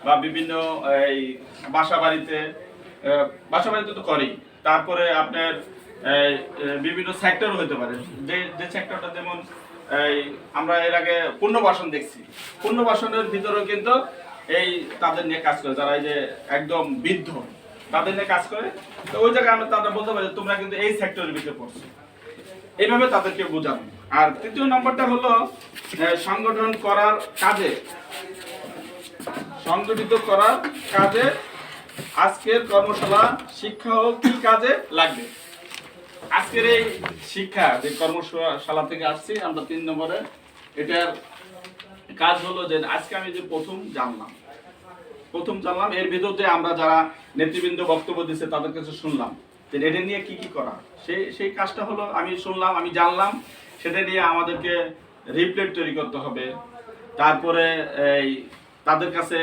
বা বিভিন্ন এই বাসা বাড়িতে তো করেই। তারপরে আপনার বিভিন্ন সেক্টর হতে পারে, যে যে সেক্টরটা যেমন এই আমরা এর আগে পুনর্বাসন দেখছি, পুনর্বাসনের ভিতরেও কিন্তু এই তাদের নিয়ে কাজ করে, যারা এই যে একদম বৃদ্ধ তাদের নিয়ে কাজ করে। তো ওই জায়গায় আমরা তাদের বলতে পারি তোমরা কিন্তু এই সেক্টরের ভিতরে পড়ছো, এইভাবে তাদেরকে বোঝানো। আর তৃতীয় নম্বরটা হলো সংগঠন করার কাজে, সংগঠিত করার কাজে আজকের কর্মশালা শিক্ষা ও কি কাজে লাগবে। আজকের এই শিক্ষা যে কর্মশালা থেকে আসছি আমরা 3 নম্বরে, এটার কাজ হলো যে আজকে আমি যে প্রথম জানলাম, এর ভিতর যে আমরা যারা নেতৃবৃন্দ বক্তব্য দিচ্ছে তাদের কাছে শুনলাম যে এটা নিয়ে কি কি করা, সেই কাজটা হলো আমি শুনলাম, আমি জানলাম, সেটা নিয়ে আমাদেরকে রিপ্লেট তৈরি করতে হবে। তারপরে এই তাদের কাছে